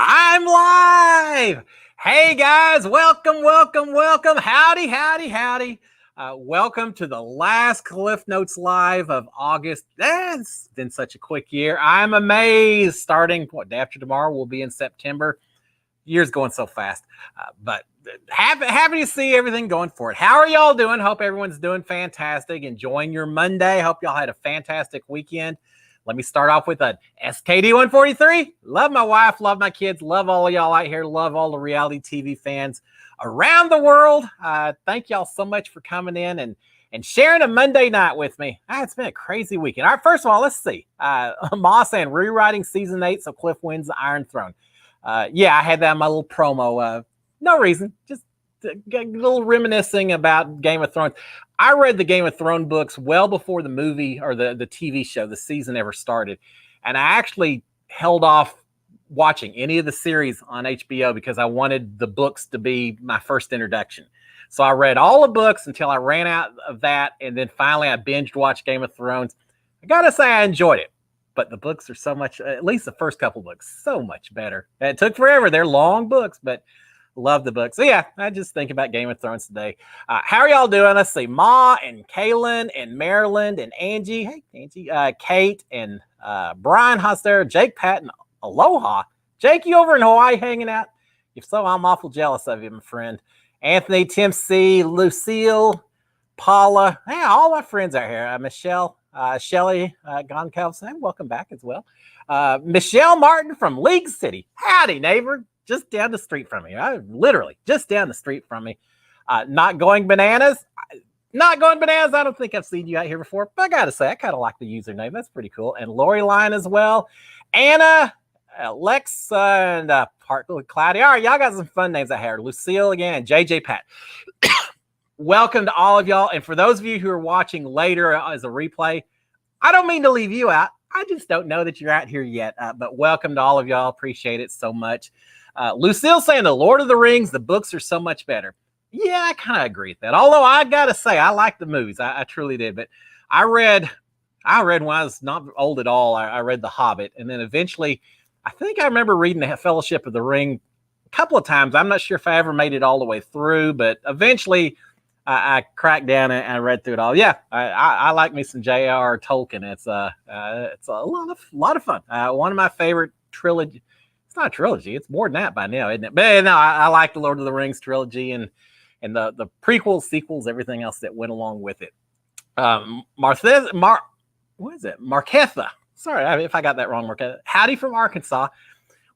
I'm live. Hey guys, welcome. Howdy. Welcome to the last Cliff Notes Live of August. It's been such a quick year. I'm amazed. Starting day after tomorrow, we'll be in September. Year's going so fast, but happy to see everything going for it. How are y'all doing? Hope everyone's doing fantastic. Enjoying your Monday. Hope y'all had a fantastic weekend. Let me start off with an SKD 143. Love my wife, love my kids, love all of y'all out here, love all the reality TV fans around the world. Thank y'all so much for coming in and sharing a Monday night with me. It's been a crazy weekend. All right, first of all, let's see. Ma saying rewriting season 8 so Cliff wins the Iron Throne. Yeah, I had that in my little promo. No reason, just a little reminiscing about Game of Thrones. I read the Game of Thrones books well before the movie or the TV show, the season ever started. And I actually held off watching any of the series on HBO because I wanted the books to be my first introduction. So I read all the books until I ran out of that. And then finally I binged watched Game of Thrones. I got to say I enjoyed it. But the books are so much, at least the first couple books, so much better. It took forever. They're long books, but love the book. So yeah, I just think about Game of Thrones today. How are y'all doing? Let's see. Ma and Kyland and Maryland and Angie. Hey, Angie. Kate and Brian Hoster, Jake Patton. Aloha. Jake, you over in Hawaii hanging out? If so, I'm awful jealous of you, my friend. Anthony, Tim C, Lucille, Paula. Hey, all my friends out here. Michelle, Shelly, Goncalves. Hey, welcome back as well. Michelle Martin from League City. Howdy, neighbor. Just down the street from me. Literally just down the street from me. Not going bananas. I don't think I've seen you out here before, but I gotta say, I kind of like the username. That's pretty cool. And Lori Line as well. Anna, Lex, and Parkland, Cloudy. All right, y'all got some fun names out here. Lucille again, and JJ Pat. Welcome to all of y'all. And for those of you who are watching later as a replay, I don't mean to leave you out. I just don't know that you're out here yet. But welcome to all of y'all. Appreciate it so much. Lucille saying the Lord of the Rings, the books are so much better. Yeah, I kind of agree with that. Although I got to say, I like the movies. I truly did. But I read when I was not old at all. I read The Hobbit. And then eventually, I think I remember reading The Fellowship of the Ring a couple of times. I'm not sure if I ever made it all the way through, but eventually I cracked down and I read through it all. Yeah, I like me some J.R. Tolkien. It's a lot of fun. One of my favorite trilogy. It's not a trilogy. It's more than that by now, isn't it? But no, I like the Lord of the Rings trilogy and the prequels, sequels, everything else that went along with it. Marquetha. Sorry if I got that wrong, Marquetha. Howdy from Arkansas.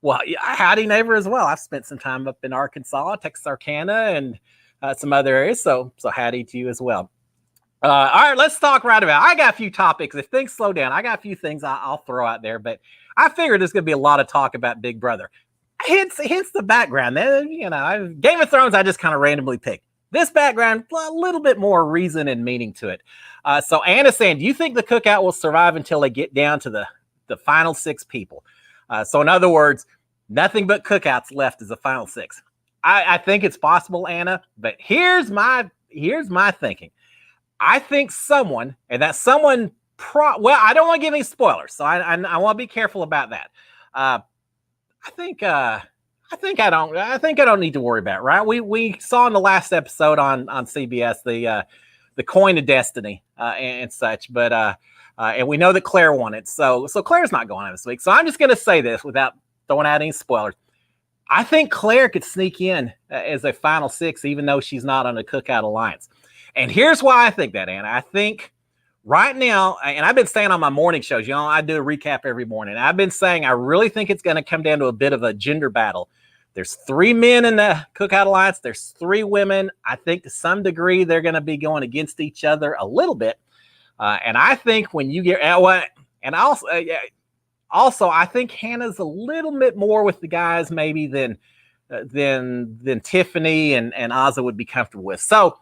Well, howdy neighbor as well. I've spent some time up in Arkansas, Texarkana, and some other areas. So howdy to you as well. All right, let's talk right about. I got a few topics. If things slow down, I got a few things I'll throw out there, but I figured there's going to be a lot of talk about Big Brother. Hence the background. Game of Thrones, I just kind of randomly picked. This background, a little bit more reason and meaning to it. So Anna saying, do you think the cookout will survive until they get down to the final 6 people? So in other words, nothing but cookouts left as the final 6. I think it's possible, Anna, but here's my thinking. I think someone, and that someone, I don't want to give any spoilers, so I want to be careful about that. I think I don't need to worry about it, right? We saw in the last episode on CBS the coin of destiny and such, but and we know that Claire won it, so Claire's not going on this week. So I'm just going to say this without throwing out any spoilers. I think Claire could sneak in as a final 6, even though she's not on the Cookout Alliance. And here's why I think that, Anna. I think right now, and I've been saying on my morning shows, I do a recap every morning. I've been saying I really think it's going to come down to a bit of a gender battle. There's 3 men in the Cookout Alliance. There's 3 women. I think to some degree they're going to be going against each other a little bit. And I think when you get, and also I think Hannah's a little bit more with the guys maybe than Tiffany and Ozza would be comfortable with. So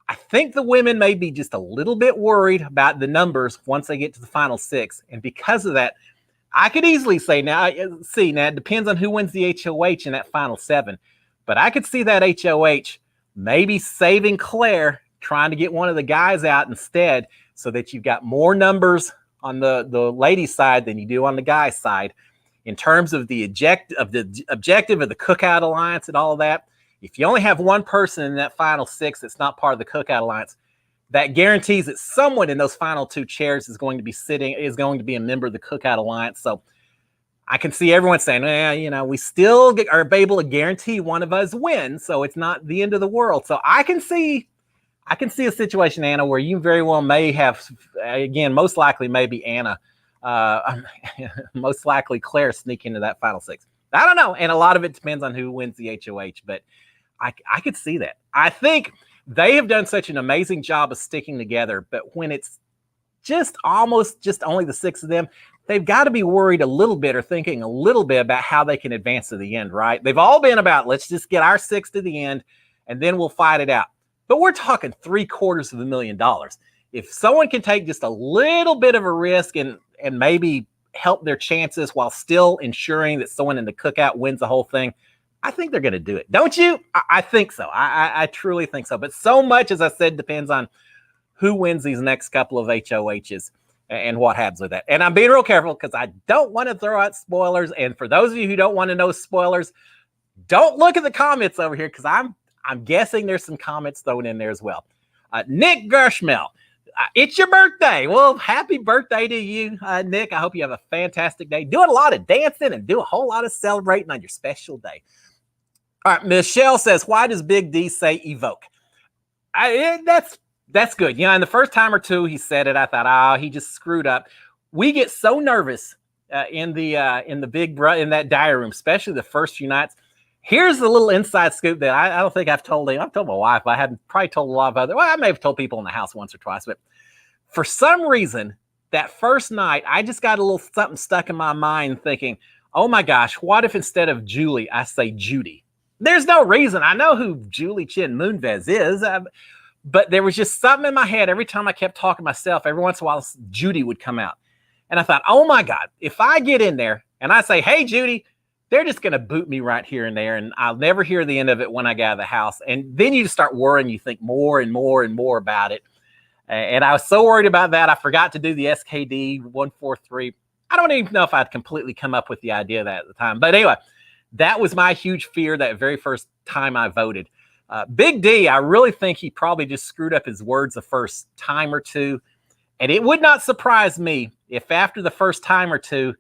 I think the women may be just a little bit worried about the numbers once they get to the final 6. And because of that, I could easily say now it depends on who wins the HOH in that final 7. But I could see that HOH maybe saving Claire, trying to get one of the guys out instead so that you've got more numbers on the ladies' side than you do on the guys' side. in terms of the objective of the Cookout Alliance and all of that, if you only have one person in that final 6 that's not part of the Cookout Alliance, that guarantees that someone in those final 2 chairs is going to be a member of the Cookout Alliance. So I can see everyone saying, well, we still are able to guarantee one of us wins, so it's not the end of the world. So I can see a situation, Anna, where you very well may have, again, most likely maybe Anna, most likely Claire sneak into that final 6. I don't know, and a lot of it depends on who wins the HOH, but I could see that. I think they have done such an amazing job of sticking together, but when it's just only the 6 of them, they've got to be worried a little bit or thinking a little bit about how they can advance to the end, right? They've all been about, let's just get our 6 to the end and then we'll fight it out. But we're talking $750,000. If someone can take just a little bit of a risk and maybe help their chances while still ensuring that someone in the Cookout wins the whole thing, I think they're going to do it. Don't you? I think so. I truly think so. But so much, as I said, depends on who wins these next couple of HOHs and what happens with that. And I'm being real careful because I don't want to throw out spoilers. And for those of you who don't want to know spoilers, don't look at the comments over here because I'm guessing there's some comments thrown in there as well. Nick Gershmel, it's your birthday. Well, happy birthday to you, Nick. I hope you have a fantastic day. Doing a lot of dancing and do a whole lot of celebrating on your special day. All right, Michelle says, why does Big D say evoke? That's good. In the first time or two he said it, I thought, he just screwed up. We get so nervous in that diary room, especially the first few nights. Here's the little inside scoop that I don't think I've told him. I've told my wife. I hadn't probably told a lot of other. Well, I may have told people in the house once or twice, but for some reason, that first night, I just got a little something stuck in my mind thinking, oh my gosh, what if instead of Julie, I say Judy? There's no reason. I know who Julie Chin Moonves is, but there was just something in my head. Every time I kept talking to myself, every once in a while, Judy would come out. And I thought, oh my God, if I get in there and I say, hey, Judy, they're just going to boot me right here and there. And I'll never hear the end of it when I get out of the house. And then you just start worrying. You think more and more and more about it. And I was so worried about that. I forgot to do the SKD 143. I don't even know if I'd completely come up with the idea of that at the time. But anyway, that was my huge fear that very first time I voted. Big D, I really think he probably just screwed up his words the first time or two. And it would not surprise me if after the first time or two,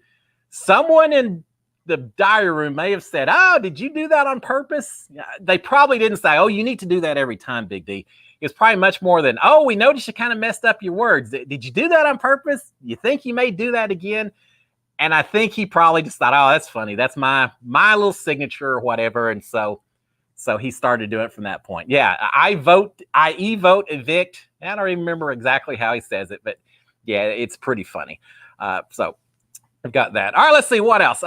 someone in the diary room may have said, oh, did you do that on purpose? They probably didn't say, oh, you need to do that every time, Big D. It's probably much more than, oh, we noticed you kind of messed up your words. Did you do that on purpose? You think you may do that again? And I think he probably just thought, oh, that's funny. That's my little signature or whatever. And so he started doing it from that point. Yeah, I e-vote, evict. I don't even remember exactly how he says it, but yeah, it's pretty funny. So I've got that. All right, let's see what else.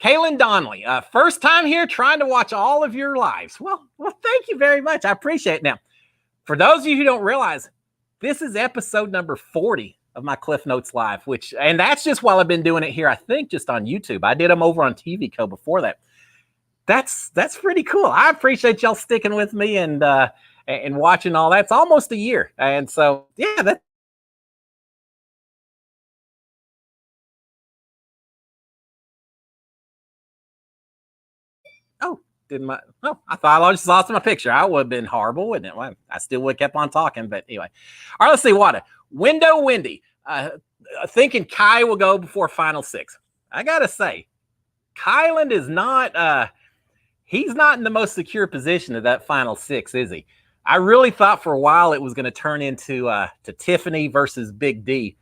Kyland Donnelly, first time here trying to watch all of your lives. Well, thank you very much. I appreciate it. Now, for those of you who don't realize, this is episode number 40 of my Cliff Notes Live, and that's just while I've been doing it here, I think just on YouTube. I did them over on TV Co before that. That's pretty cool. I appreciate y'all sticking with me and watching all that. It's almost a year. And so, yeah, that's I thought I just lost my picture. I would have been horrible, wouldn't it? Well, I still would have kept on talking, but anyway. All right, let's see what. Window Windy. Thinking Kai will go before final 6. I got to say, Kyland is not, he's not in the most secure position of that final 6, is he? I really thought for a while it was going to turn into to Tiffany versus Big D.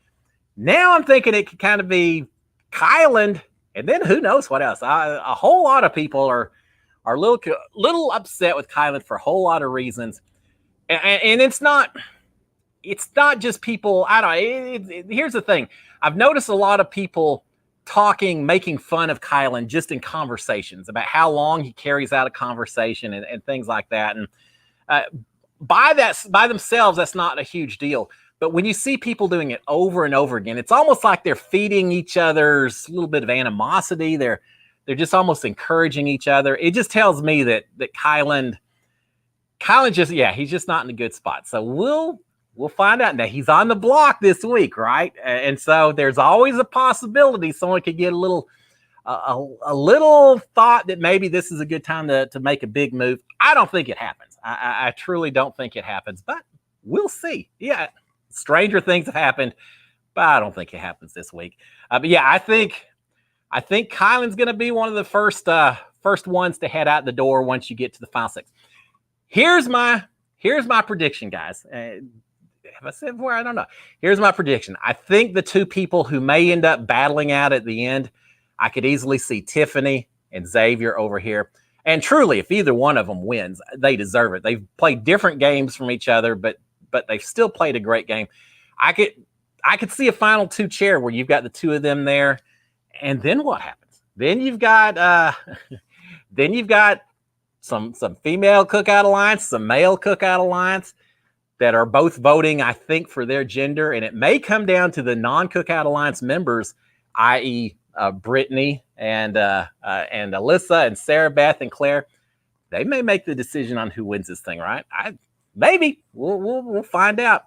Now I'm thinking it could kind of be Kyland, and then who knows what else. A whole lot of people are a little upset with Kyland for a whole lot of reasons. And it's not just people. I don't know. Here's the thing. I've noticed a lot of people making fun of Kyland just in conversations about how long he carries out a conversation and things like that. And by themselves, that's not a huge deal. But when you see people doing it over and over again, it's almost like they're feeding each other's a little bit of animosity. They're just almost encouraging each other. It just tells me that Kyland just, he's just not in a good spot. So we'll find out. Now he's on the block this week, right? And so there's always a possibility someone could get a little a little thought that maybe this is a good time to make a big move. I don't think it happens. I truly don't think it happens, but we'll see. Yeah, stranger things have happened, but I don't think it happens this week. But yeah, I think Kyland's going to be one of the first ones to head out the door once you get to the final six. Here's my prediction, guys. Have I said before? I don't know. Here's my prediction. I think the two people who may end up battling out at the end, I could easily see Tiffany and Xavier over here. And truly, if either one of them wins, they deserve it. They've played different games from each other, but they've still played a great game. I could see a final two chair where you've got the two of them there. And then what happens? Then you've got some female cookout alliance, some male cookout alliance that are both voting, I think, for their gender. And it may come down to the non-cookout alliance members, i.e., Brittany and Alyssa and Sarah, Beth and Claire. They may make the decision on who wins this thing, right? Maybe we'll find out.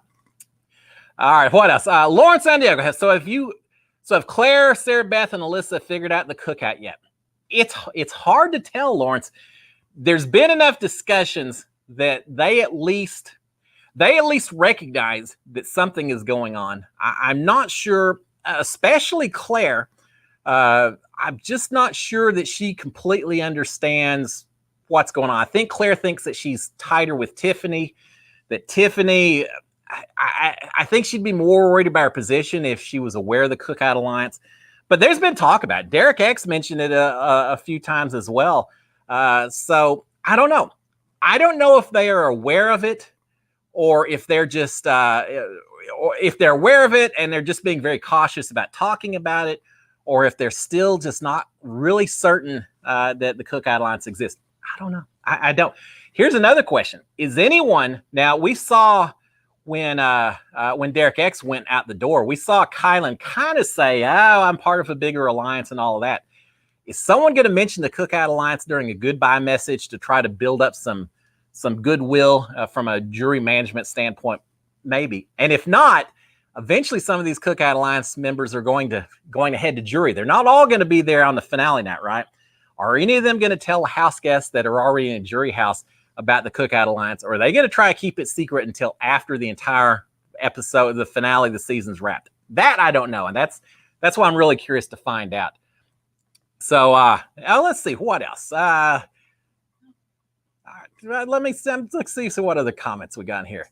All right, what else? Lawrence San Diego. So if Claire, Sarah, Beth, and Alyssa figured out the cookout yet? It's hard to tell, Lawrence. There's been enough discussions that they at least recognize that something is going on. I'm not sure, especially Claire. I'm just not sure that she completely understands what's going on. I think Claire thinks that she's tighter with Tiffany, that Tiffany, I think she'd be more worried about her position if she was aware of the Cookout Alliance. But there's been talk about it. Derek X mentioned it a few times as well. So I don't know. I don't know if they are aware of it or if they're just, or if they're aware of it and they're just being very cautious about talking about it, or if they're still just not really certain that the Cookout Alliance exists. I don't know. I don't. Here's another question. Is anyone, now we saw when Derek X went out the door, we saw Kyland kind of say, oh, I'm part of a bigger alliance and all of that. Is someone going to mention the Cookout Alliance during a goodbye message to try to build up some goodwill from a jury management standpoint? Maybe. And if not, eventually some of these Cookout Alliance members are going to head to jury. They're not all going to be there on the finale night, right? Are any of them going to tell house guests that are already in a jury house about the Cookout Alliance, or are they going to try to keep it secret until after the entire episode, the finale, the season's wrapped? That I don't know, and that's why I'm really curious to find out. So let's see what else. Let's see what other comments we got in here.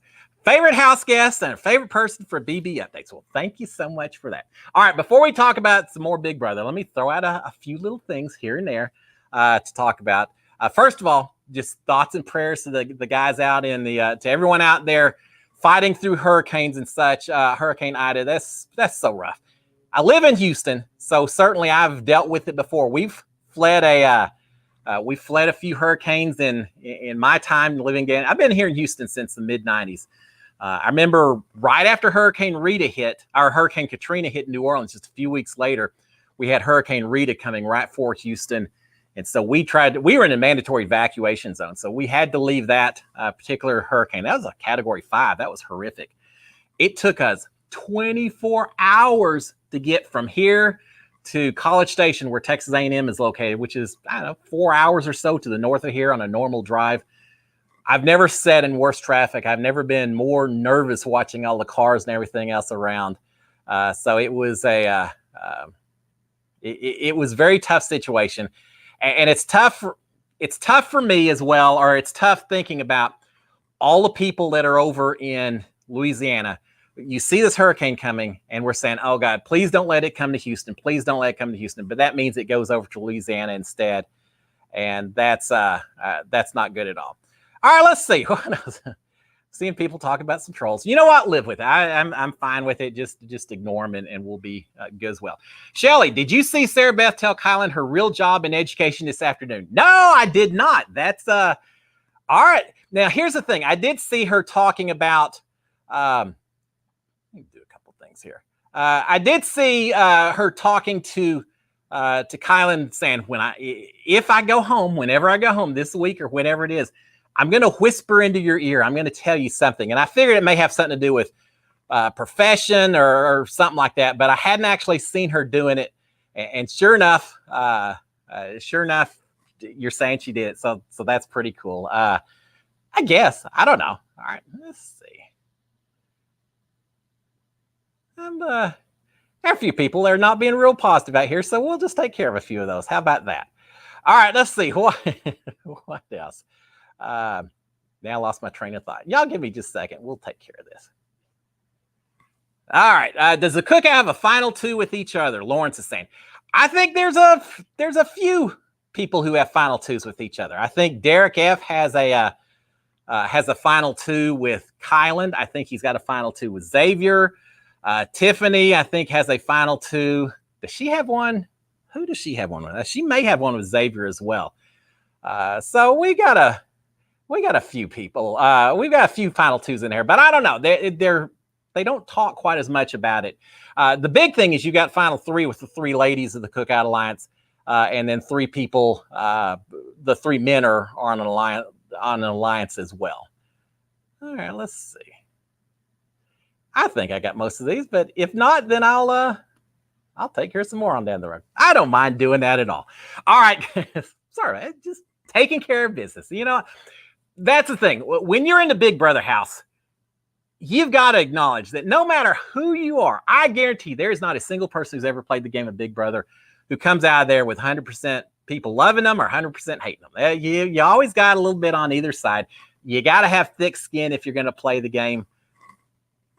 Favorite house guest and favorite person for BB updates. Well, thank you so much for that. All right, before we talk about some more Big Brother, let me throw out a few little things here and there to talk about. First of all, just thoughts and prayers to the guys out in the to everyone out there fighting through hurricanes and such. Hurricane Ida, that's so rough. I live in Houston, so certainly I've dealt with it before. We've fled a few hurricanes in my time living in. I've been here in Houston since the mid '90s. I remember right after Hurricane Katrina hit New Orleans, just a few weeks later, we had Hurricane Rita coming right for Houston. And so we were in a mandatory evacuation zone. So we had to leave that particular hurricane. That was a Category 5. That was horrific. It took us 24 hours to get from here to College Station, where Texas A&M is located, which is, 4 hours or so to the north of here on a normal drive. I've never sat in worse traffic. I've never been more nervous watching all the cars and everything else around. So it was it was a very tough situation. And it's tough for me as well, or it's tough thinking about all the people that are over in Louisiana. You see this hurricane coming, and we're saying, oh, God, please don't let it come to Houston. Please don't let it come to Houston. But that means it goes over to Louisiana instead. And that's not good at all. All right, let's see. Seeing people talk about some trolls. You know what? Live with it. I'm fine with it. Just ignore them and we'll be good as well. Shelly, did you see Sarah Beth tell Kyland her real job in education this afternoon? No, I did not. That's all right. Now, here's the thing. I did see her talking about let me do a couple things here. I did see her talking to Kyland saying, if I go home, whenever I go home this week or whenever it is, I'm going to whisper into your ear. I'm going to tell you something. And I figured it may have something to do with profession or something like that. But I hadn't actually seen her doing it And sure enough, you're saying she did. So that's pretty cool. I guess. I don't know. All right, let's see. And there are a few people that are not being real positive out here, so we'll just take care of a few of those. How about that? All right, let's see. What else? Now I lost my train of thought. Y'all give me just a second. We'll take care of this. All right. Does the cookout have a final two with each other? Lawrence is saying. I think there's a few people who have final twos with each other. I think Derek F has a final two with Kyland. I think he's got a final two with Xavier. Tiffany, I think, has a final two. Does she have one? Who does she have one with? She may have one with Xavier as well. So we got a few people. We've got a few final twos in there, but I don't know. They don't talk quite as much about it. The big thing is you got final three with the three ladies of the Cookout Alliance, and then three people. The three men are on an alliance as well. All right, let's see. I think I got most of these, but if not, then I'll take care of some more on down the road. I don't mind doing that at all. All right, sorry, man. Just taking care of business. You know, that's the thing. When you're in the Big Brother house, you've got to acknowledge that no matter who you are, I guarantee there is not a single person who's ever played the game of Big Brother who comes out of there with 100% people loving them or 100% hating them. You always got a little bit on either side. You got to have thick skin if you're going to play the game.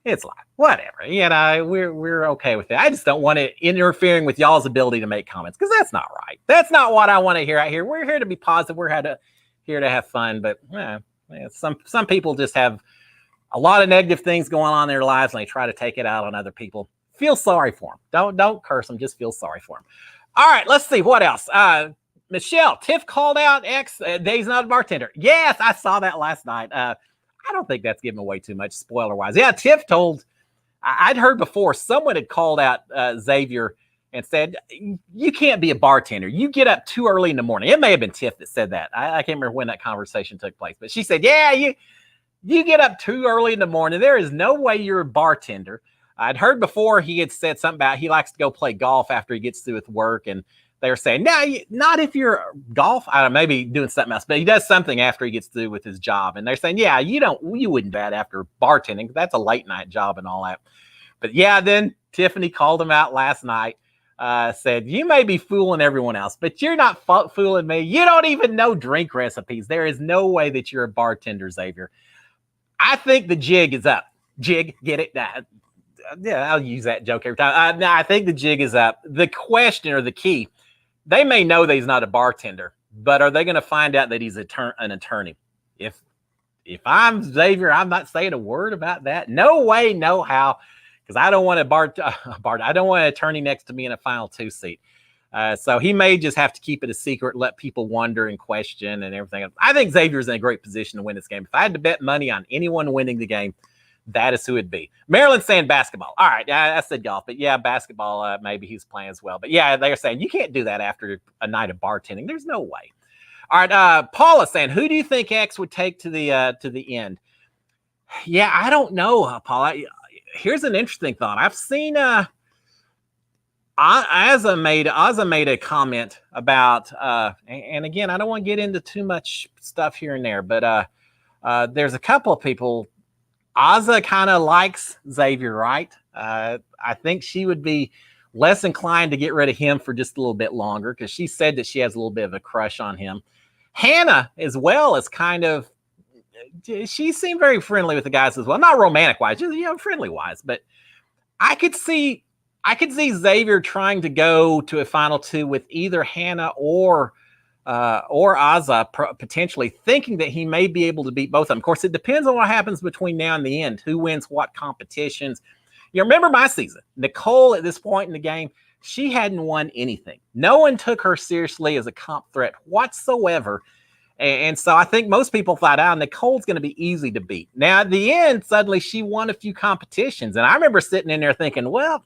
It's like, whatever, you know, we're okay with it. I just don't want it interfering with y'all's ability to make comments, because that's not right. That's not what I want to hear out here. We're here to be positive. We're here to have fun. But some people just have a lot of negative things going on in their lives, and they try to take it out on other people. Feel sorry for them. Don't curse them. Just feel sorry for them. All right, let's see what else. Michelle, Tiff called out X. Dave's not a bartender. Yes, I saw that last night. I don't think that's giving away too much spoiler-wise. Yeah, Tiff told, I'd heard before, someone had called out Xavier and said, you can't be a bartender. You get up too early in the morning. It may have been Tiff that said that. I can't remember when that conversation took place. But she said, yeah, you get up too early in the morning. There is no way you're a bartender. I'd heard before he had said something about he likes to go play golf after he gets through with work, and they were saying, no, not if you're golf. I don't know, maybe doing something else, but he does something after he gets through with his job. And they're saying, yeah, you wouldn't bet after bartending. That's a late night job and all that. But yeah, then Tiffany called him out last night, said, you may be fooling everyone else, but you're not fooling me. You don't even know drink recipes. There is no way that you're a bartender, Xavier. I think the jig is up. Jig, get it? Yeah, I'll use that joke every time. No, I think the jig is up. The question or the key, they may know that he's not a bartender, but are they going to find out that he's an attorney? If I'm Xavier, I'm not saying a word about that. No way, no how, because I don't want I don't want an attorney next to me in a final two seat. So he may just have to keep it a secret, let people wonder and question and everything. I think Xavier's in a great position to win this game. If I had to bet money on anyone winning the game, that is who it'd be. Maryland's saying basketball. All right, I said golf, but yeah, basketball, maybe he's playing as well. But yeah, they're saying you can't do that after a night of bartending. There's no way. All right, Paula saying, who do you think X would take to the end? Yeah, I don't know, Paula. Here's an interesting thought. I've seen Azza made a comment about, and again, I don't want to get into too much stuff here and there, but there's a couple of people. Azza kind of likes Xavier, right? I think she would be less inclined to get rid of him for just a little bit longer, because she said that she has a little bit of a crush on him. Hannah, as well, is kind of, she seemed very friendly with the guys as well. Not romantic-wise, just friendly-wise. But I could see Xavier trying to go to a final two with either Hannah or Azza, potentially thinking that he may be able to beat both of them. Of course, it depends on what happens between now and the end. Who wins what competitions? You remember my season. Nicole, at this point in the game, she hadn't won anything. No one took her seriously as a comp threat whatsoever. And so I think most people thought, Nicole's going to be easy to beat. Now, at the end, suddenly she won a few competitions. And I remember sitting in there thinking, well,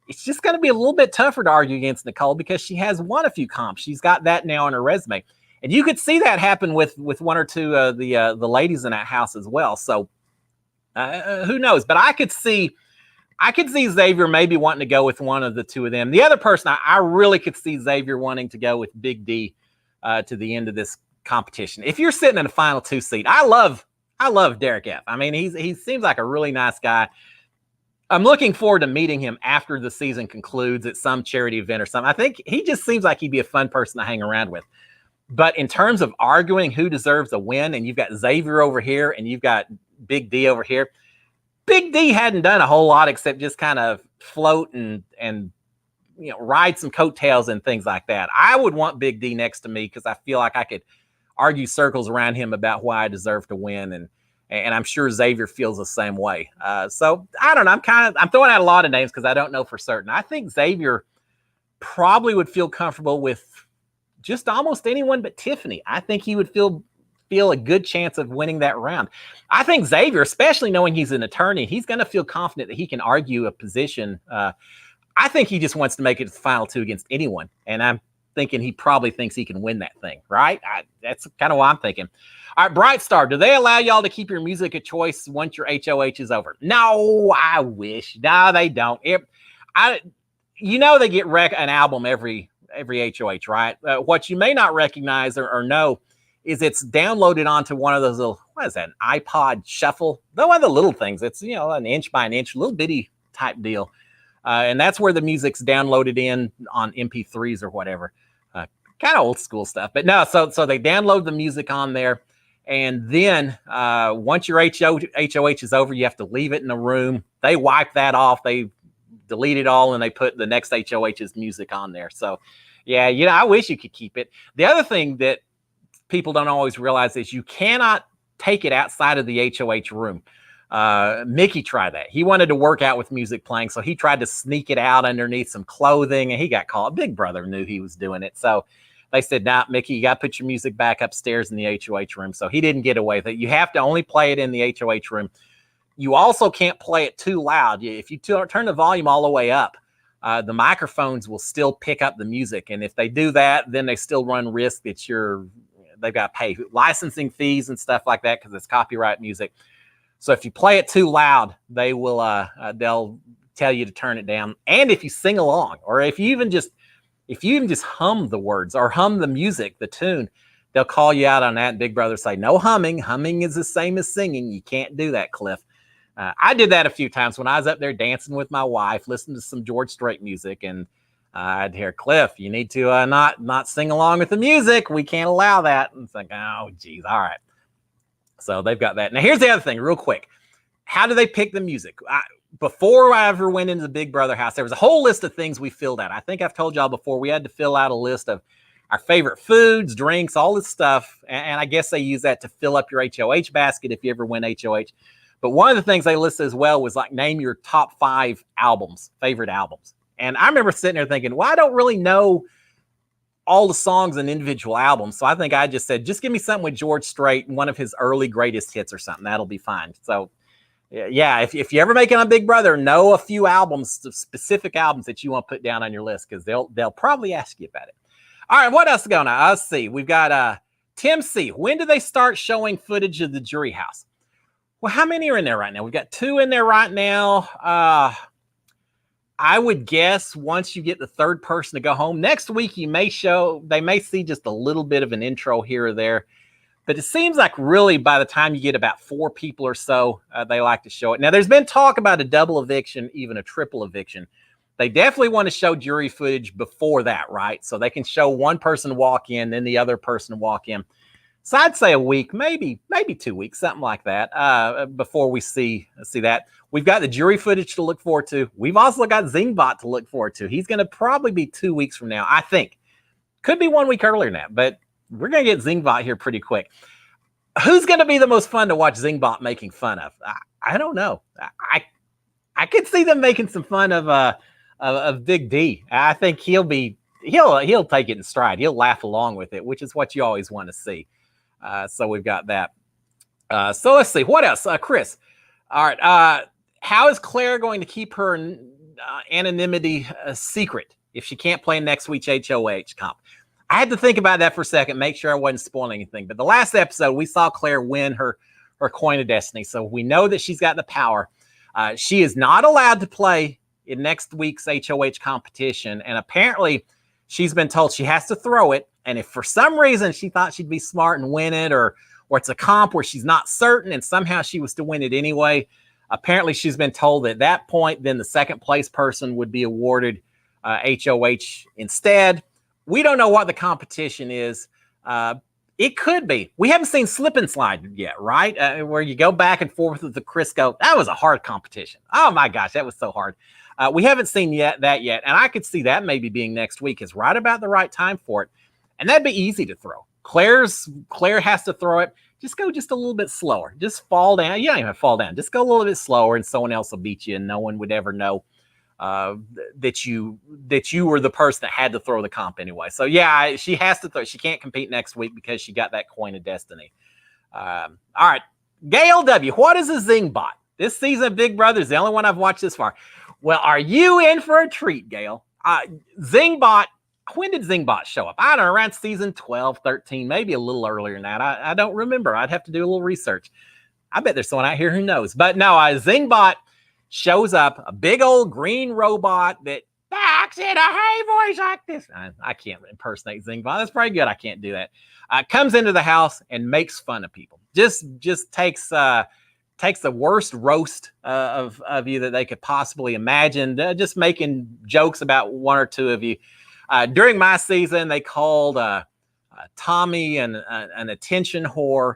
it's just going to be a little bit tougher to argue against Nicole because she has won a few comps. She's got that now on her resume. And you could see that happen with one or two of the ladies in that house as well. So who knows? But I could see I could see Xavier maybe wanting to go with one of the two of them. The other person, I really could see Xavier wanting to go with Big D to the end of this competition. If you're sitting in a final 2 seat, I love Derek F. I mean, he seems like a really nice guy. I'm looking forward to meeting him after the season concludes at some charity event or something. I think he just seems like he'd be a fun person to hang around with. But in terms of arguing who deserves a win, and you've got Xavier over here and you've got Big D over here, Big D hadn't done a whole lot except just kind of float and ride some coattails and things like that. I would want Big D next to me because I feel like I could argue circles around him about why I deserve to win, and I'm sure Xavier feels the same way. So I don't know. I'm throwing out a lot of names because I don't know for certain. I think Xavier probably would feel comfortable with just almost anyone but Tiffany. I think he would feel a good chance of winning that round. I think Xavier, especially knowing he's an attorney, he's going to feel confident that he can argue a position. I think he just wants to make it to the final 2 against anyone. And I'm thinking he probably thinks he can win that thing, right? That's kind of what I'm thinking. All right, Bright Star, do they allow y'all to keep your music of choice once your HOH is over? No, I wish. No, they don't. They get an album every HOH, right? What you may not recognize or know is it's downloaded onto one of those little, what is that, an iPod shuffle? One of the little things. It's, an inch by an inch, little bitty type deal. And that's where the music's downloaded in on MP3s or whatever. Kind of old school stuff. But no, so they download the music on there. And then once your HOH is over, you have to leave it in a room. They wipe that off. They delete it all, and they put the next HOH's music on there. So, yeah, I wish you could keep it. The other thing that people don't always realize is you cannot take it outside of the HOH room. Mickey tried that. He wanted to work out with music playing, so he tried to sneak it out underneath some clothing, and he got caught. Big Brother knew he was doing it, so they said, "Nah, Mickey, you got to put your music back upstairs in the HOH room." So he didn't get away with it. You have to only play it in the HOH room. You also can't play it too loud. If you turn the volume all the way up, the microphones will still pick up the music, and if they do that, then they still run risk that they've got to pay licensing fees and stuff like that because it's copyright music. So if you play it too loud, they will they'll tell you to turn it down. And if you sing along, or if you even just hum the words or hum the music, the tune, they'll call you out on that. And Big Brother say, no humming. Humming is the same as singing. You can't do that, Cliff. I did that a few times when I was up there dancing with my wife, listening to some George Strait music, and I'd hear, Cliff, you need to not sing along with the music. We can't allow that. And it's like, oh, geez, all right. So they've got that. Now, here's the other thing, real quick. How do they pick the music? Before I ever went into the Big Brother house, there was a whole list of things we filled out. I think I've told y'all before, we had to fill out a list of our favorite foods, drinks, all this stuff. And I guess they use that to fill up your HOH basket if you ever win HOH. But one of the things they listed as well was like, name your top 5 albums, favorite albums. And I remember sitting there thinking, well, I don't really know all the songs and individual albums. So I think I just said, just give me something with George Strait and one of his early greatest hits or something. That'll be fine. So yeah, if you ever make it on Big Brother, know a few albums, specific albums that you want to put down on your list, because they'll probably ask you about it. All right, what else is going on? Let's see. We've got Tim C. When do they start showing footage of the jury house? Well, how many are in there right now? We've got 2 in there right now. I would guess once you get the 3rd person to go home, next week they may see just a little bit of an intro here or there. But it seems like really by the time you get about 4 people or so, they like to show it. Now, there's been talk about a double eviction, even a triple eviction. They definitely want to show jury footage before that, right? So they can show one person walk in, then the other person walk in. So I'd say a week, maybe 2 weeks, something like that, before we see that. We've got the jury footage to look forward to. We've also got Zingbot to look forward to. He's going to probably be 2 weeks from now, I think. Could be 1 week earlier than that, but we're going to get Zingbot here pretty quick. Who's going to be the most fun to watch Zingbot making fun of? I don't know. I could see them making some fun of Big D. I think he'll take it in stride. He'll laugh along with it, which is what you always want to see. So we've got that. So let's see. What else? Chris. All right. How is Claire going to keep her anonymity secret if she can't play next week's HOH comp? I had to think about that for a second, make sure I wasn't spoiling anything. But the last episode, we saw Claire win her coin of destiny. So we know that she's got the power. She is not allowed to play in next week's HOH competition, and apparently she's been told she has to throw it. And if for some reason she thought she'd be smart and win it, or it's a comp where she's not certain and somehow she was to win it anyway, apparently she's been told at that point, then the second place person would be awarded HOH instead. We don't know what the competition is. It could be. We haven't seen Slip and Slide yet, right? Where you go back and forth with the Crisco. That was a hard competition. Oh my gosh, that was so hard. We haven't seen that yet. And I could see that maybe being next week is right about the right time for it. And that'd be easy to throw. Claire has to throw it. Just go just a little bit slower. Just fall down. You don't even fall down. Just go a little bit slower and someone else will beat you and no one would ever know that you were the person that had to throw the comp anyway. So yeah, she has to throw. She can't compete next week because she got that coin of destiny. All right. Gail W. What is a Zingbot? This season of Big Brother is the only one I've watched this far. Well, are you in for a treat, Gail? Zingbot, when did Zingbot show up? I don't know, around season 12, 13, maybe a little earlier than that. I don't remember. I'd have to do a little research. I bet there's someone out here who knows. But no, Zingbot shows up, a big old green robot that talks in a high voice like this. I can't impersonate Zingbot. That's pretty good. I can't do that. Comes into the house and makes fun of people. Just takes the worst roast of you that they could possibly imagine, just making jokes about one or two of you. During my season, they called Tommy an attention whore.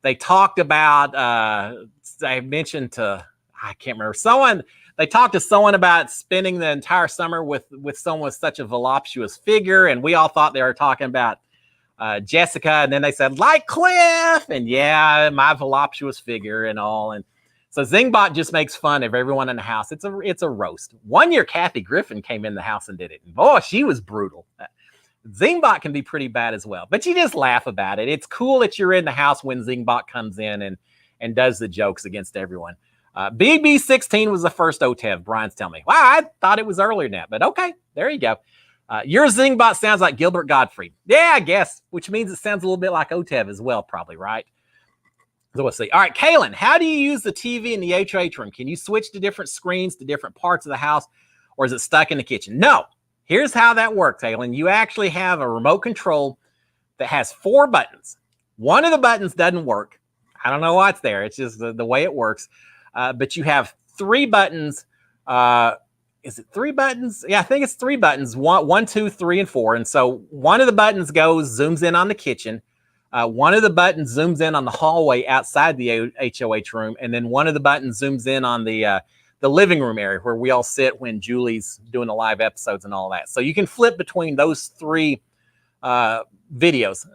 They talked about, they mentioned to, I can't remember, someone, they talked to someone about spending the entire summer with someone with such a voluptuous figure. And we all thought they were talking about Jessica. And then they said, like Cliff. And yeah, my voluptuous figure and all. And so Zingbot just makes fun of everyone in the house. It's a roast. One year, Kathy Griffin came in the house and did it. And boy, she was brutal. Zingbot can be pretty bad as well, but you just laugh about it. It's cool that you're in the house when Zingbot comes in and does the jokes against everyone. BB16 was the first OTEV, Brian's telling me. Wow, I thought it was earlier than that, but okay, there you go. Your Zingbot sounds like Gilbert Gottfried. Yeah, I guess, which means it sounds a little bit like OTEV as well, probably, right? So let's see. All right, Kyland, how do you use the TV in the HOH room? Can you switch to different screens to different parts of the house, or is it stuck in the kitchen? No. Here's how that works, Kyland. You actually have a remote control that has 4 buttons. One of the buttons doesn't work. I don't know what's there. It's just the way it works. But you have 3 buttons. Is it 3 buttons? Yeah, I think it's 3 buttons. 1, 2, 3, and 4. And so one of the buttons zooms in on the kitchen. One of the buttons zooms in on the hallway outside the HOH room. And then one of the buttons zooms in on the living room area where we all sit when Julie's doing the live episodes and all that. So you can flip between those 3 videos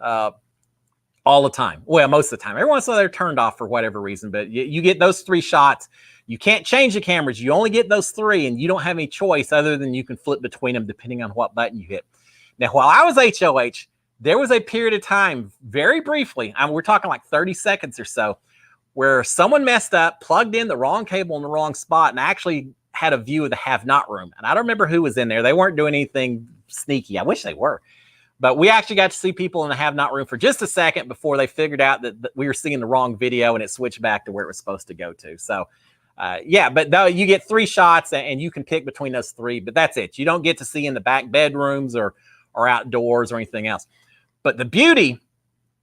all the time. Well, most of the time. Every once in a while they're turned off for whatever reason, but you get those 3 shots. You can't change the cameras. You only get those 3, and you don't have any choice other than you can flip between them depending on what button you hit. Now, while I was HOH, there was a period of time, very briefly, we're talking like 30 seconds or so, where someone messed up, plugged in the wrong cable in the wrong spot, and actually had a view of the have-not room. And I don't remember who was in there. They weren't doing anything sneaky. I wish they were. But we actually got to see people in the have-not room for just a second before they figured out that we were seeing the wrong video and it switched back to where it was supposed to go to. So, yeah, but though you get 3 shots and you can pick between those 3, but that's it. You don't get to see in the back bedrooms or outdoors or anything else. But the beauty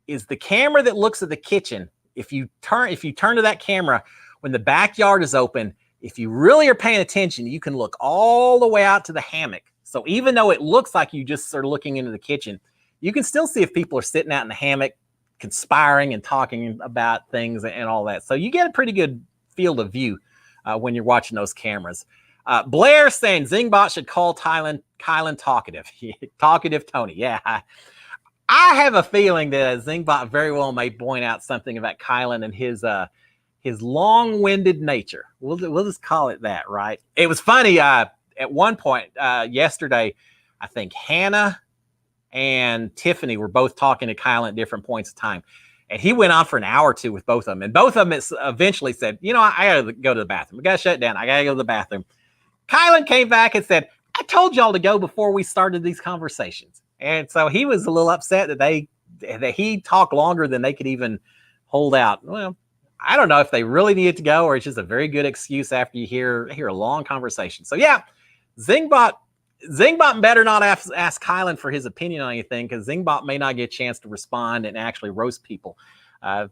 is the camera that looks at the kitchen. If you turn to that camera when the backyard is open, if you really are paying attention, you can look all the way out to the hammock. So even though it looks like you just are looking into the kitchen, you can still see if people are sitting out in the hammock, conspiring and talking about things and all that. So you get a pretty good field of view when you're watching those cameras. Blair saying Zingbot should call Kyland talkative. Talkative Tony. Yeah. I have a feeling that Zingbot very well may point out something about Kyland and his long-winded nature. We'll just call it that, right? It was funny. At one point yesterday, I think Hannah and Tiffany were both talking to Kyland at different points of time. And he went on for an hour or 2 with both of them. And both of them eventually said, I got to go to the bathroom. I got to shut down. I got to go to the bathroom. Kyland came back and said, I told y'all to go before we started these conversations. And so he was a little upset that he talked longer than they could even hold out. Well, I don't know if they really needed to go or it's just a very good excuse after you hear a long conversation. So yeah, Zingbot better not ask Kyland for his opinion on anything because Zingbot may not get a chance to respond and actually roast people.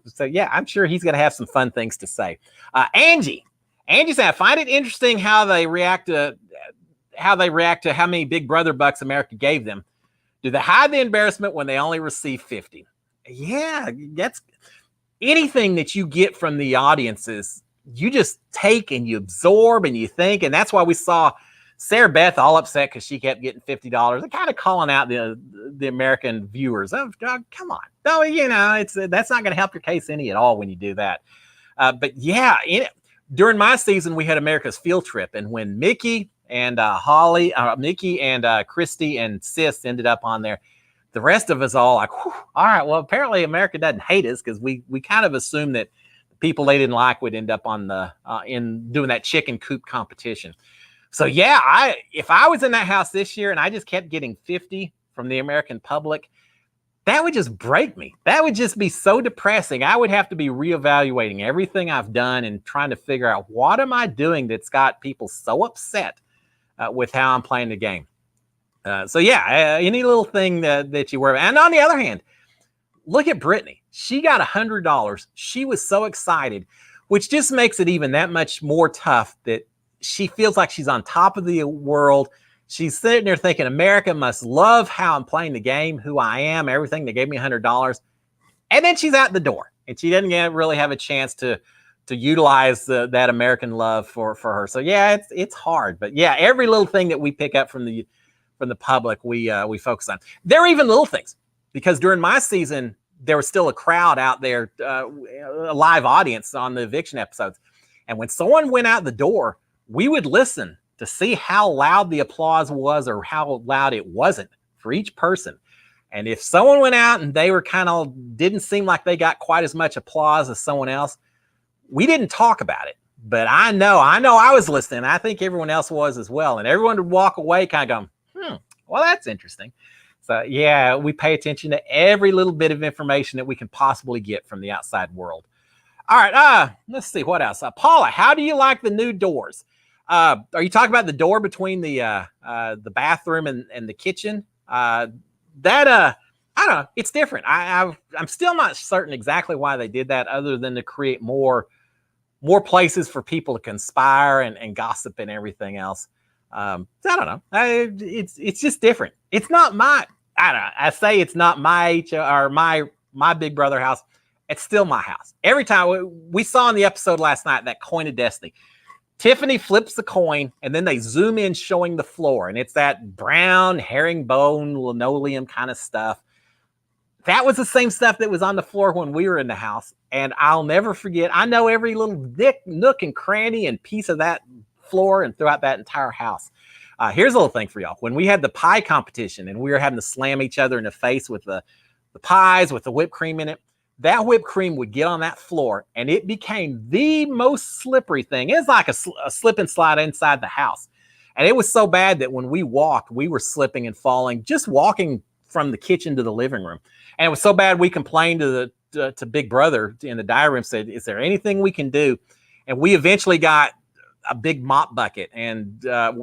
So yeah, I'm sure he's going to have some fun things to say. Angie said, I find it interesting how they react to how many Big Brother bucks America gave them. Do they hide the embarrassment when they only receive 50? Yeah, that's anything that you get from the audiences, you just take and you absorb and you think. And that's why we saw Sarah Beth all upset because she kept getting $50 and kind of calling out the American viewers. Oh, God, come on. No, that's not going to help your case any at all when you do that. But yeah, during my season, we had America's field trip. And when Mickey and Mickey and Christy and Sis ended up on there, the rest of us all like, all right, well, apparently America doesn't hate us because we kind of assumed that the people they didn't like would end up on the in doing that chicken coop competition. So yeah, if I was in that house this year and I just kept getting 50 from the American public, that would just break me. That would just be so depressing. I would have to be reevaluating everything I've done and trying to figure out what am I doing that's got people so upset with how I'm playing the game. So yeah, any little thing that you worry about. And on the other hand, look at Brittany. She got $100. She was so excited, which just makes it even that much more tough that she feels like she's on top of the world. She's sitting there thinking, America must love how I'm playing the game, who I am, everything. They gave me $100. And then she's out the door. And she doesn't really have a chance to utilize that American love for her. So yeah, it's hard. But yeah, every little thing that we pick up from the public, we focus on. There are even little things, because during my season, there was still a crowd out there, a live audience on the eviction episodes. And when someone went out the door, we would listen to see how loud the applause was or how loud it wasn't for each person. And if someone went out and they were didn't seem like they got quite as much applause as someone else, we didn't talk about it. But I know I was listening. I think everyone else was as well. And everyone would walk away kind of going, well, that's interesting. So yeah, we pay attention to every little bit of information that we can possibly get from the outside world. All right, let's see what else. Paula, how do you like the new doors? Are you talking about the door between the bathroom and the kitchen? I don't know. It's different. I'm still not certain exactly why they did that, other than to create more places for people to conspire and gossip and everything else. I don't know. It's just different. It's not my. I don't know. I say it's not my or my Big Brother house. It's still my house. Every time we saw in the episode last night, that coin of destiny. Tiffany flips the coin and then they zoom in showing the floor, and it's that brown herringbone linoleum kind of stuff. That was the same stuff that was on the floor when we were in the house. And I'll never forget. I know every little nook and cranny and piece of that floor and throughout that entire house. Here's a little thing for y'all. When we had the pie competition and we were having to slam each other in the face with the pies with the whipped cream in it, that whipped cream would get on that floor and it became the most slippery thing. It's like a slip and slide inside the house. And it was so bad that when we walked, we were slipping and falling, just walking from the kitchen to the living room. And it was so bad we complained to Big Brother in the diary room, said, is there anything we can do? And we eventually got a big mop bucket, and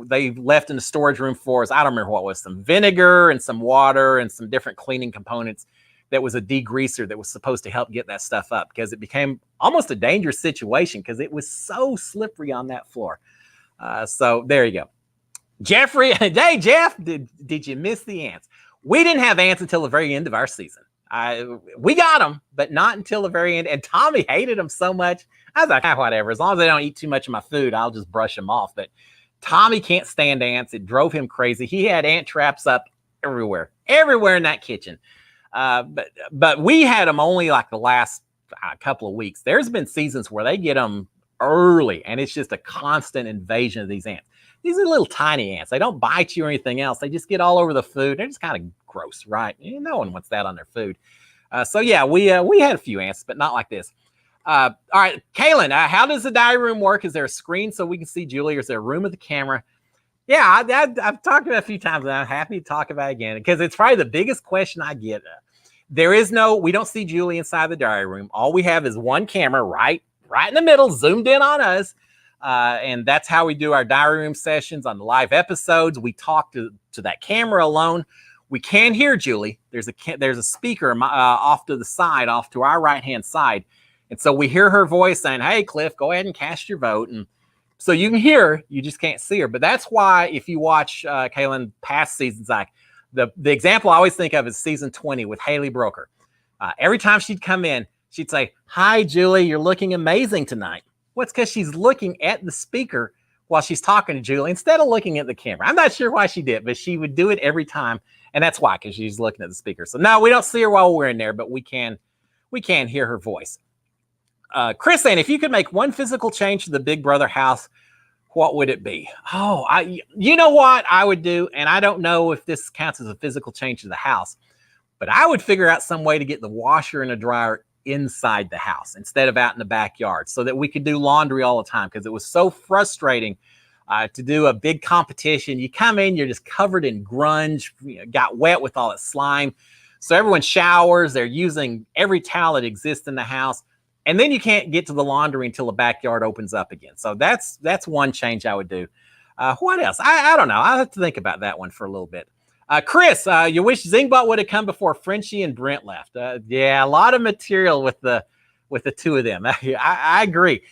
they left in the storage room for us. I don't remember what it was, some vinegar and some water and some different cleaning components. That was a degreaser that was supposed to help get that stuff up, because it became almost a dangerous situation because it was so slippery on that floor. So there you go. Jeffrey, hey, Jeff, did you miss the ants? We didn't have ants until the very end of our season. We got them, but not until the very end. And Tommy hated them so much. I was like, whatever. As long as they don't eat too much of my food, I'll just brush them off. But Tommy can't stand ants. It drove him crazy. He had ant traps up everywhere in that kitchen. But we had them only like the last couple of weeks. There's been seasons where they get them early, and it's just a constant invasion of these ants. These are little tiny ants. They don't bite you or anything else. They just get all over the food. They're just kind of gross, right? No one wants that on their food. So yeah, we had a few ants, but not like this. All right, Kyland, how does the diary room work? Is there a screen so we can see Julie, or is there a room with the camera? Yeah, I've talked about it a few times, and I'm happy to talk about it again because it's probably the biggest question I get. We don't see Julie inside the diary room. All we have is one camera right right in the middle, zoomed in on us. And that's how we do our diary room sessions on the live episodes. We talk to that camera alone. We can hear Julie. There's a speaker off to the side, off to our right-hand side. And so we hear her voice saying, hey, Cliff, go ahead and cast your vote. And so you can hear her, you just can't see her. But that's why if you watch Kyland past seasons, like the example I always think of is season 20 with Haley Broker. Every time she'd come in, she'd say, hi, Julie, you're looking amazing tonight. Well, it's because she's looking at the speaker while she's talking to Julie instead of looking at the camera. I'm not sure why she did, but she would do it every time. And that's why, because she's looking at the speaker. So no, we don't see her while we're in there, but we can hear her voice. Chris saying, if you could make one physical change to the Big Brother house, what would it be? Oh, you know what I would do, and I don't know if this counts as a physical change to the house, but I would figure out some way to get the washer and the dryer inside the house instead of out in the backyard so that we could do laundry all the time, because it was so frustrating to do a big competition. You come in, you're just covered in grunge, got wet with all that slime. So everyone showers, they're using every towel that exists in the house. And then you can't get to the laundry until the backyard opens up again. So that's one change I would do. What else? I don't know. I'll have to think about that one for a little bit. Chris, you wish Zingbot would have come before Frenchie and Brent left. Yeah, a lot of material with the two of them. I agree.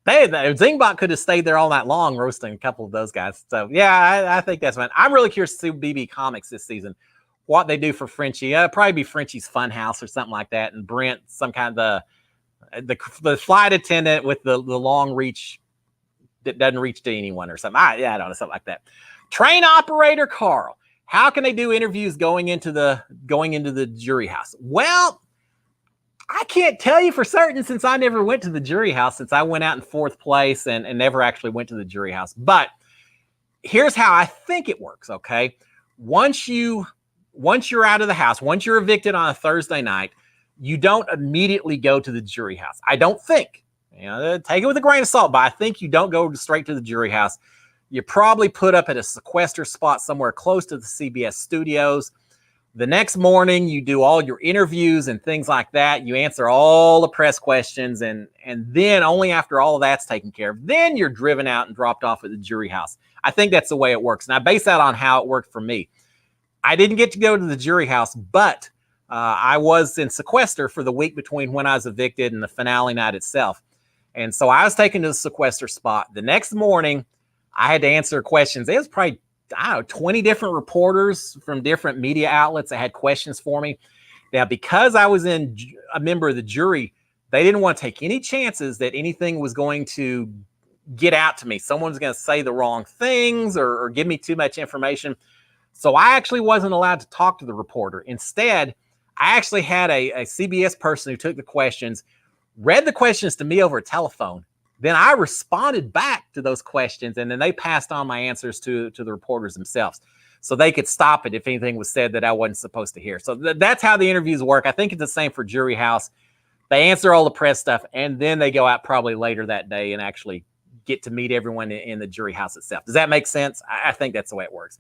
Zingbot could have stayed there all night long roasting a couple of those guys. So yeah, I think that's fine. I'm really curious to see BB Comics this season, what they do for Frenchie. Probably be Frenchie's fun house or something like that, and Brent some kind of the flight attendant with the long reach that doesn't reach to anyone or something. I don't know, something like that. Train operator Carl, how can they do interviews going into the jury house? Well, I can't tell you for certain since I never went to the jury house, since I went out in 4th place and never actually went to the jury house. But here's how I think it works, okay? Once you're out of the house, once you're evicted on a Thursday night, you don't immediately go to the jury house. I don't think. Take it with a grain of salt, but I think you don't go straight to the jury house. You probably put up at a sequester spot somewhere close to the CBS studios. The next morning, you do all your interviews and things like that. You answer all the press questions, and then only after all of that's taken care of, then you're driven out and dropped off at the jury house. I think that's the way it works, and I base that on how it worked for me. I didn't get to go to the jury house, but I was in sequester for the week between when I was evicted and the finale night itself. And so I was taken to the sequester spot. The next morning, I had to answer questions. It was probably, 20 different reporters from different media outlets that had questions for me. Now, because I was a member of the jury, they didn't want to take any chances that anything was going to get out to me. Someone's going to say the wrong things or give me too much information. So I actually wasn't allowed to talk to the reporter. Instead, I actually had a CBS person who took the questions, read the questions to me over a telephone. Then I responded back to those questions, and then they passed on my answers to the reporters themselves, so they could stop it if anything was said that I wasn't supposed to hear. So that's how the interviews work. I think it's the same for Jury House. They answer all the press stuff, and then they go out probably later that day and actually get to meet everyone in the jury house itself. Does that make sense? I think that's the way it works.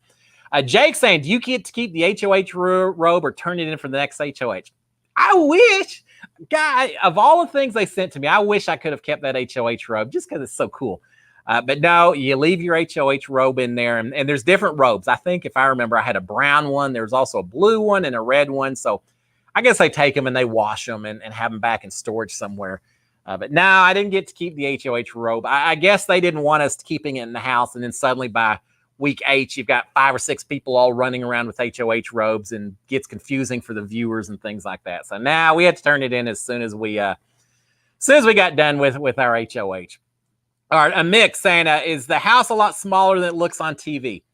Jake saying, do you get to keep the HOH robe or turn it in for the next HOH? I wish. Guy, of all the things they sent to me, I wish I could have kept that HOH robe just because it's so cool. But no, you leave your HOH robe in there, and there's different robes. I think if I remember, I had a brown one. There's also a blue one and a red one. So I guess they take them and they wash them and have them back in storage somewhere. But no, I didn't get to keep the HOH robe. I guess they didn't want us keeping it in the house, and then suddenly by week 8, you've got 5 or 6 people all running around with HOH robes, and gets confusing for the viewers and things like that. So now we had to turn it in as soon as we got done with our HOH. All right, a mix saying, is the house a lot smaller than it looks on TV?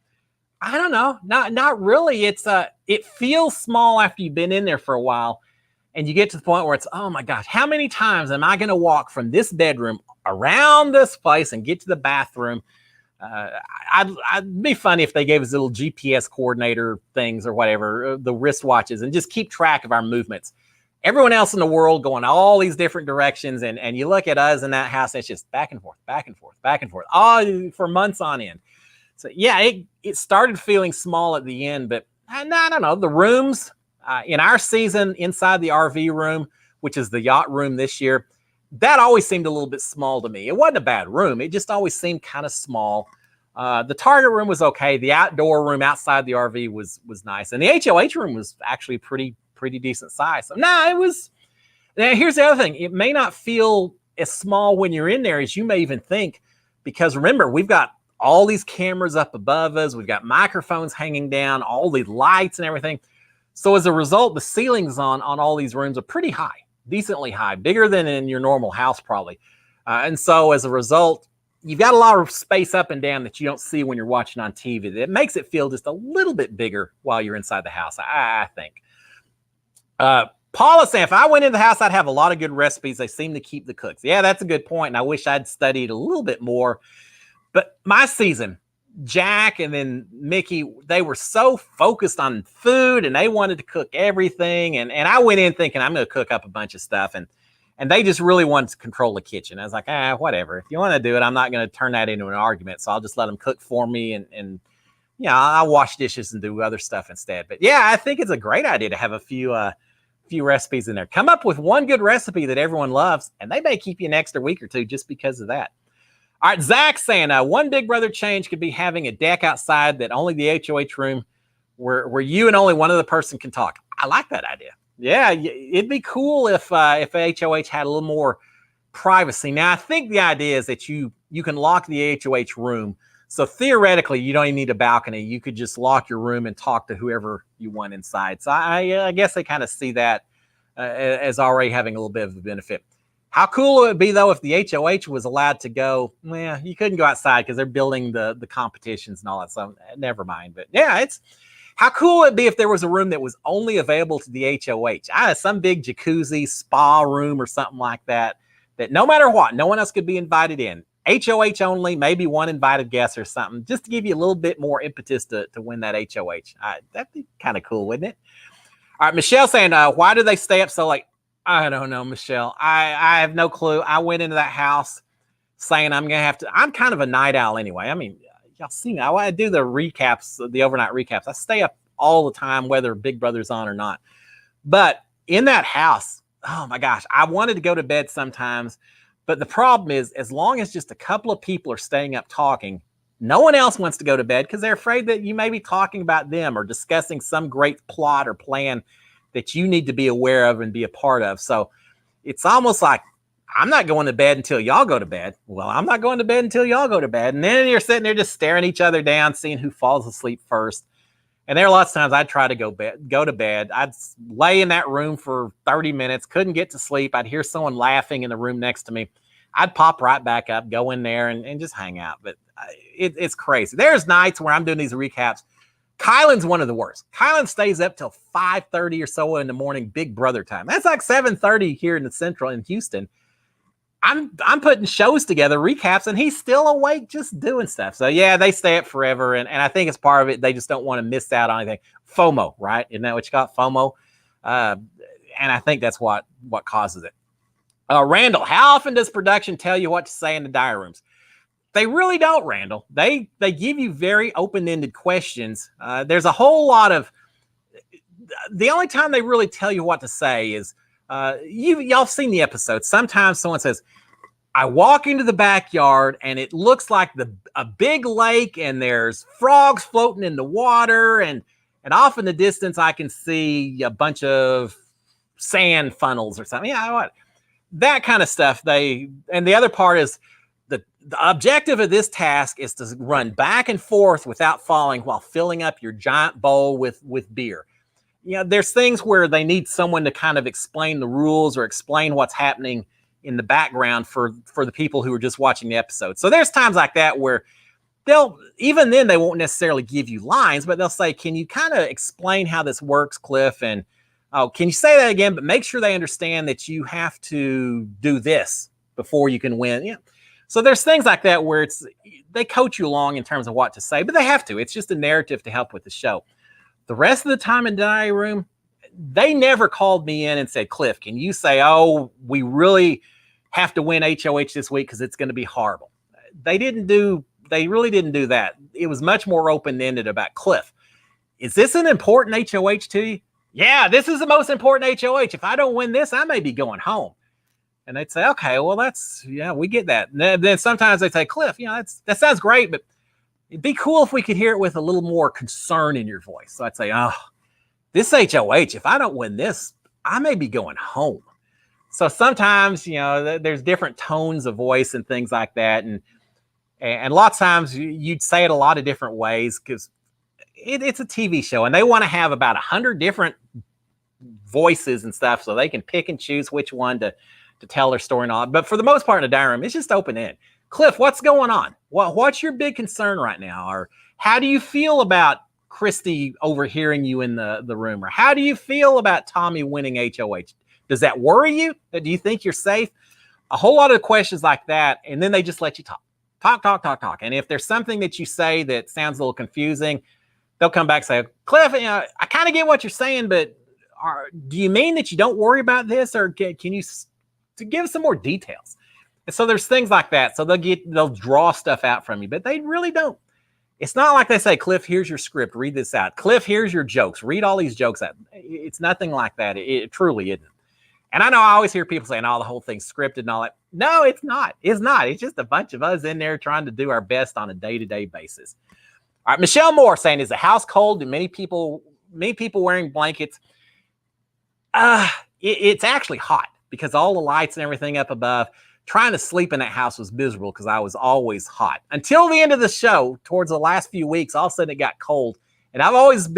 I don't know, not really. It feels small after you've been in there for a while, and you get to the point where it's, oh my gosh, how many times am I going to walk from this bedroom around this place and get to the bathroom? I'd be funny if they gave us little GPS coordinator things or whatever, the wristwatches, and just keep track of our movements. Everyone else in the world going all these different directions, and you look at us in that house, it's just back and forth, back and forth, back and forth, all for months on end. So yeah, it started feeling small at the end, but I don't know. The rooms in our season inside the RV room, which is the yacht room this year, that always seemed a little bit small to me. It wasn't a bad room. It just always seemed kind of small. The target room was okay. The outdoor room outside the RV was nice. And the HOH room was actually pretty decent size. So it was. Now, here's the other thing. It may not feel as small when you're in there as you may even think, because remember, we've got all these cameras up above us. We've got microphones hanging down, all the lights and everything. So as a result, the ceilings on all these rooms are pretty high, decently high, bigger than in your normal house probably. And so as a result, you've got a lot of space up and down that you don't see when you're watching on TV. It makes it feel just a little bit bigger while you're inside the house, I think. Paula's saying, if I went in the house, I'd have a lot of good recipes. They seem to keep the cooks. Yeah, that's a good point. And I wish I'd studied a little bit more. But my season, Jack and then Mickey, they were so focused on food and they wanted to cook everything. And I went in thinking I'm going to cook up a bunch of stuff. And they just really wanted to control the kitchen. I was like, whatever. If you want to do it, I'm not going to turn that into an argument. So I'll just let them cook for me. And I'll wash dishes and do other stuff instead. But yeah, I think it's a great idea to have a few recipes in there. Come up with one good recipe that everyone loves, and they may keep you an extra week or two just because of that. All right, Zach's saying one Big Brother change could be having a deck outside that only the HOH room where you and only one other person can talk. I like that idea. Yeah, it'd be cool if HOH had a little more privacy. Now, I think the idea is that you can lock the HOH room. So theoretically, you don't even need a balcony. You could just lock your room and talk to whoever you want inside. So I guess they kind of see that as already having a little bit of a benefit. How cool would it be, though, if the HOH was allowed to go? Well, you couldn't go outside because they're building the competitions and all that. So never mind. But yeah, how cool would it be if there was a room that was only available to the HOH? Some big jacuzzi, spa room or something like that no matter what, no one else could be invited in. HOH only, maybe one invited guest or something, just to give you a little bit more impetus to win that HOH. That'd be kind of cool, wouldn't it? All right, Michelle saying, why do they stay up so late? I don't know, Michelle. I have no clue. I went into that house saying I'm kind of a night owl anyway. I mean, y'all see me. I do the recaps, the overnight recaps. I stay up all the time, whether Big Brother's on or not. But in that house, oh my gosh, I wanted to go to bed sometimes. But the problem is, as long as just a couple of people are staying up talking, no one else wants to go to bed because they're afraid that you may be talking about them or discussing some great plot or plan that you need to be aware of and be a part of. So it's almost like, I'm not going to bed until y'all go to bed. Well, I'm not going to bed until y'all go to bed. And then you're sitting there just staring each other down, seeing who falls asleep first. And there are lots of times I'd try to go to bed. I'd lay in that room for 30 minutes, couldn't get to sleep. I'd hear someone laughing in the room next to me. I'd pop right back up, go in there and just hang out. But it's crazy. There's nights where I'm doing these recaps. Kyland's one of the worst. Kyland stays up till 5:30 or so in the morning, Big Brother time. That's like 7:30 here in the Central in Houston. I'm putting shows together, recaps, and he's still awake just doing stuff. So yeah, they stay up forever, and I think it's part of it. They just don't want to miss out on anything. FOMO, right? Isn't that what you call it? FOMO? And I think that's what causes it. Randall, how often does production tell you what to say in the diary rooms? They really don't, Randall. They give you very open-ended questions. There's a whole lot of... The only time they really tell you what to say is... y'all seen the episode. Sometimes someone says, I walk into the backyard and it looks like a big lake and there's frogs floating in the water and off in the distance I can see a bunch of sand funnels or something. Yeah, what? That kind of stuff. And the other part is the objective of this task is to run back and forth without falling while filling up your giant bowl with beer. You know, there's things where they need someone to kind of explain the rules or explain what's happening in the background for the people who are just watching the episode. So there's times like that where they won't necessarily give you lines, but they'll say, can you kind of explain how this works, Cliff? And can you say that again? But make sure they understand that you have to do this before you can win. Yeah. So there's things like that where they coach you along in terms of what to say, but they have to. It's just a narrative to help with the show. The rest of the time in the diary room, they never called me in and said, Cliff, can you say, we really have to win HOH this week because it's going to be horrible. They really didn't do that. It was much more open-ended about, Cliff, is this an important HOH to you? Yeah, this is the most important HOH. If I don't win this, I may be going home. And they'd say, okay, well, we get that. And then sometimes they say, Cliff, that sounds great, but it'd be cool if we could hear it with a little more concern in your voice. So I'd say, oh, this HOH, if I don't win this, I may be going home. So sometimes, there's different tones of voice and things like that. And lots of times you'd say it a lot of different ways because it's a TV show and they want to have about 100 different voices and stuff so they can pick and choose which one to tell their story and all. But for the most part in the dining room, it's just open end. Cliff, what's going on? What's your big concern right now? Or how do you feel about Christy overhearing you in the room? Or how do you feel about Tommy winning HOH? Does that worry you? Do you think you're safe? A whole lot of questions like that. And then they just let you talk. And if there's something that you say that sounds a little confusing, they'll come back and say, Cliff, I kind of get what you're saying, but do you mean that you don't worry about this? Or can you give some more details? And so there's things like that. So they'll draw stuff out from you, but they really don't. It's not like they say, Cliff, here's your script. Read this out. Cliff, here's your jokes. Read all these jokes out. It's nothing like that. It truly isn't. And I know I always hear people saying, oh, the whole thing's scripted and all that. No, it's not. It's not. It's just a bunch of us in there trying to do our best on a day-to-day basis. All right, Michelle Moore saying, is the house cold? Do many people wearing blankets? It's actually hot because all the lights and everything up above. Trying to sleep in that house was miserable because I was always hot. Until the end of the show, towards the last few weeks, all of a sudden it got cold. And I've always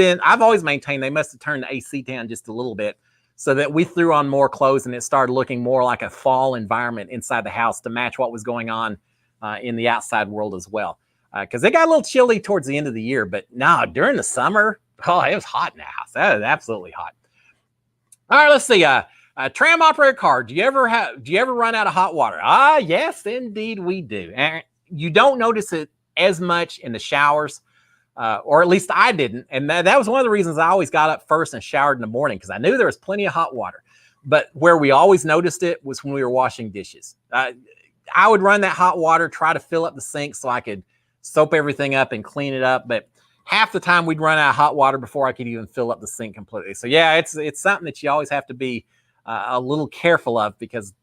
maintained they must have turned the AC down just a little bit so that we threw on more clothes and it started looking more like a fall environment inside the house to match what was going on in the outside world as well. Because it got a little chilly towards the end of the year. But no, during the summer, it was hot in the house. That was absolutely hot. All right, let's see. Tram operator car. Do you ever run out of hot water? Yes, indeed we do. And you don't notice it as much in the showers, or at least I didn't. And that was one of the reasons I always got up first and showered in the morning because I knew there was plenty of hot water. But where we always noticed it was when we were washing dishes. I would run that hot water, try to fill up the sink so I could soap everything up and clean it up. But half the time we'd run out of hot water before I could even fill up the sink completely. So yeah, it's something that you always have to be a little careful of because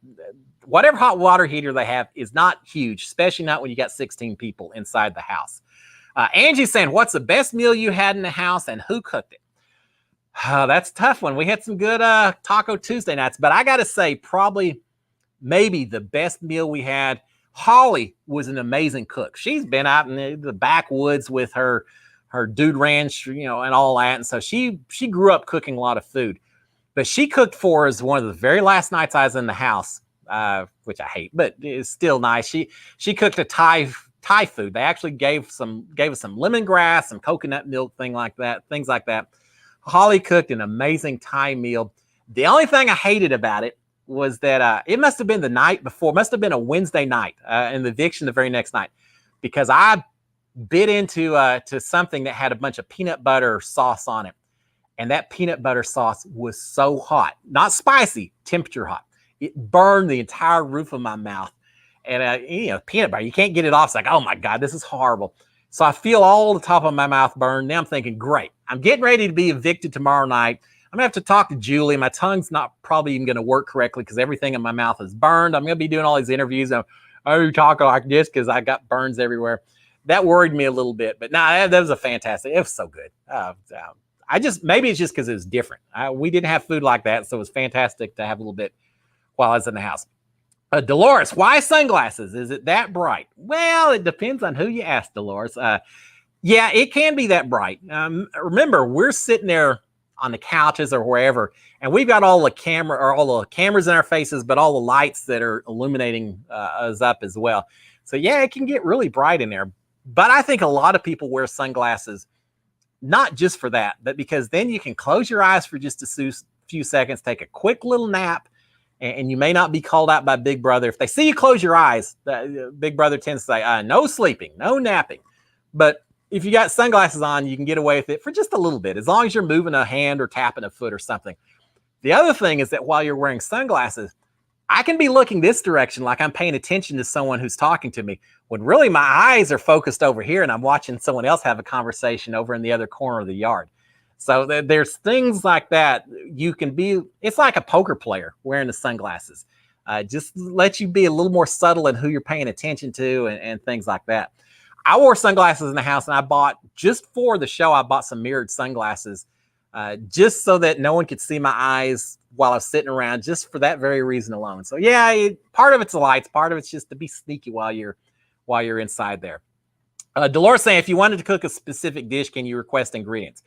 whatever hot water heater they have is not huge, especially not when you got 16 people inside the house. Angie's saying, what's the best meal you had in the house and who cooked it? That's a tough one. We had some good Taco Tuesday nights, but I got to say maybe the best meal we had. Holly was an amazing cook. She's been out in the backwoods with her dude ranch, and all that. And so she grew up cooking a lot of food. But she cooked for us one of the very last nights I was in the house, which I hate, but it's still nice. She cooked a Thai food. They actually gave us some lemongrass, some coconut milk, things like that. Holly cooked an amazing Thai meal. The only thing I hated about it was that it must have been the night before, must have been a Wednesday night, and the eviction the very next night, because I bit into to something that had a bunch of peanut butter sauce on it. And that peanut butter sauce was so hot, not spicy, temperature hot. It burned the entire roof of my mouth. And, peanut butter, you can't get it off. It's like, oh my God, this is horrible. So I feel all the top of my mouth burned. Now I'm thinking, great, I'm getting ready to be evicted tomorrow night. I'm gonna have to talk to Julie. My tongue's not probably even gonna work correctly because everything in my mouth is burned. I'm gonna be doing all these interviews. You talking like this because I got burns everywhere. That worried me a little bit, but that was a fantastic. It was so good. Maybe it's just because it was different. We didn't have food like that, so it was fantastic to have a little bit while I was in the house. Dolores, why sunglasses? Is it that bright? Well, it depends on who you ask, Dolores. Yeah, it can be that bright. Remember, we're sitting there on the couches or wherever, and we've got all the cameras in our faces, but all the lights that are illuminating us up as well. So yeah, it can get really bright in there. But I think a lot of people wear sunglasses not just for that, but because then you can close your eyes for just a few seconds, take a quick little nap, and you may not be called out by Big Brother. If they see you close your eyes, Big Brother tends to say, no sleeping, no napping. But if you got sunglasses on, you can get away with it for just a little bit, as long as you're moving a hand or tapping a foot or something. The other thing is that while you're wearing sunglasses, I can be looking this direction like I'm paying attention to someone who's talking to me, when really my eyes are focused over here and I'm watching someone else have a conversation over in the other corner of the yard. So there's things like that. It's like a poker player wearing the sunglasses. Just let you be a little more subtle in who you're paying attention to and things like that. I wore sunglasses in the house, and I bought, just for the show, I bought some mirrored sunglasses just so that no one could see my eyes while I was sitting around, just for that very reason alone. So yeah, part of it's the lights, part of it's just to be sneaky while you're inside there. Dolores saying, if you wanted to cook a specific dish, can you request ingredients?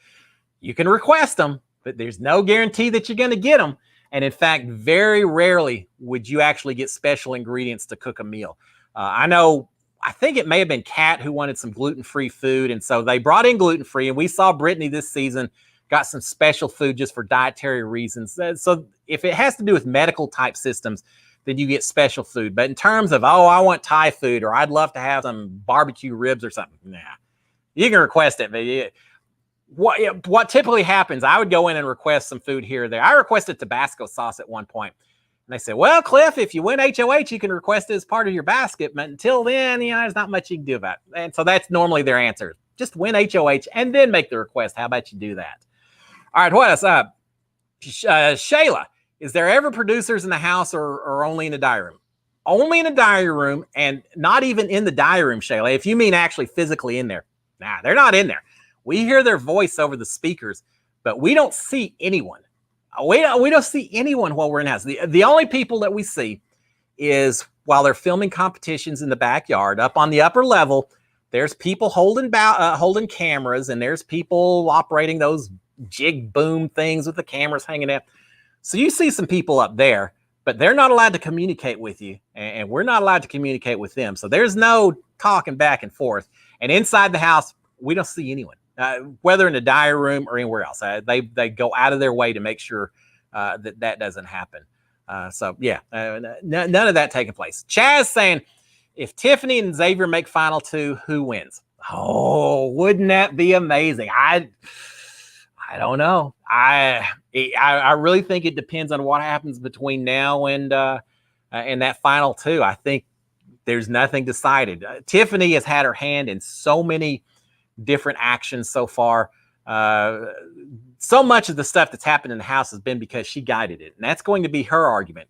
You can request them, but there's no guarantee that you're going to get them. And in fact, very rarely would you actually get special ingredients to cook a meal. I think it may have been Kat who wanted some gluten-free food. And so they brought in gluten-free, and we saw Brittany this season got some special food just for dietary reasons. So if it has to do with medical type systems, then you get special food. But in terms of, I want Thai food, or I'd love to have some barbecue ribs or something, nah, you can request it. But what typically happens, I would go in and request some food here or there. I requested Tabasco sauce at one point. And they said, well, Cliff, if you win HOH, you can request it as part of your basket. But until then, there's not much you can do about it. And so that's normally their answer. Just win HOH and then make the request. How about you do that? All right, what else? Shayla, is there ever producers in the house or only in the diary room? Only in the diary room, and not even in the diary room, Shayla. If you mean actually physically in there. Nah, they're not in there. We hear their voice over the speakers, but we don't see anyone. We don't see anyone while we're in the house. The only people that we see is while they're filming competitions in the backyard. Up on the upper level, there's people holding cameras, and there's people operating those jig boom things with the cameras hanging out. So you see some people up there, but they're not allowed to communicate with you, and we're not allowed to communicate with them. So there's no talking back and forth. And inside the house, we don't see anyone, whether in the diary room or anywhere else. They go out of their way to make sure that doesn't happen. None of that taking place. Chaz saying, if Tiffany and Xavier make final two, who wins? Oh, wouldn't that be amazing? I don't know. I really think it depends on what happens between now and that final two. I think there's nothing decided. Tiffany has had her hand in so many different actions so far. So much of the stuff that's happened in the house has been because she guided it, and that's going to be her argument.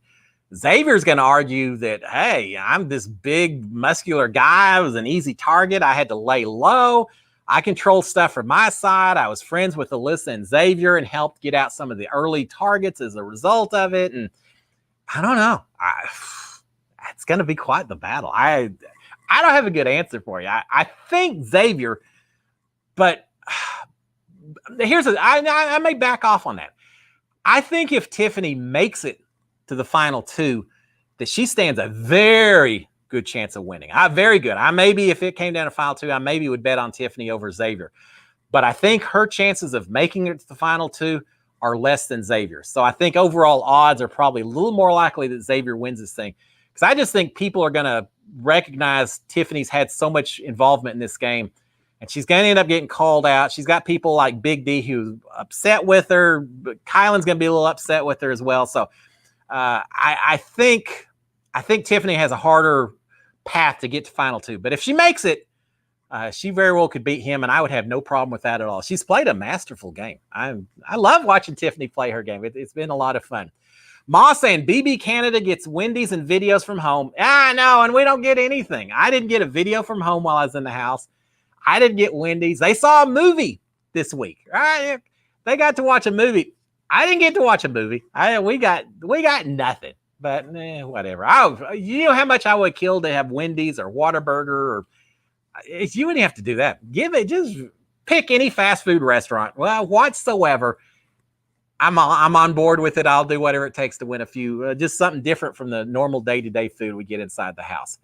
Xavier's going to argue that, hey, I'm this big muscular guy. I was an easy target. I had to lay low. I controlled stuff from my side. I was friends with Alyssa and Xavier and helped get out some of the early targets as a result of it. And I don't know. It's going to be quite the battle. I don't have a good answer for you. I think Xavier, but I may back off on that. I think if Tiffany makes it to the final two, that she stands a very good chance of winning. Very good. Maybe if it came down to final two, I maybe would bet on Tiffany over Xavier. But I think her chances of making it to the final two are less than Xavier. So I think overall odds are probably a little more likely that Xavier wins this thing. Because I just think people are going to recognize Tiffany's had so much involvement in this game, and she's going to end up getting called out. She's got people like Big D who's upset with her, but Kyland's going to be a little upset with her as well. So I think Tiffany has a harder path to get to final two. But if she makes it, she very well could beat him, and I would have no problem with that at all. She's played a masterful game. I love watching Tiffany play her game. It's been a lot of fun. Ma saying BB Canada gets Wendy's and videos from home. No, and we don't get anything. I didn't get a video from home while I was in the house. I didn't get Wendy's. They saw a movie this week. Right? They got to watch a movie. I didn't get to watch a movie. We got nothing. But whatever. You know how much I would kill to have Wendy's or Whataburger, or you wouldn't have to do that. Just pick any fast food restaurant. Well, whatsoever. I'm on board with it. I'll do whatever it takes to win a few. Just something different from the normal day-to-day food we get inside the house.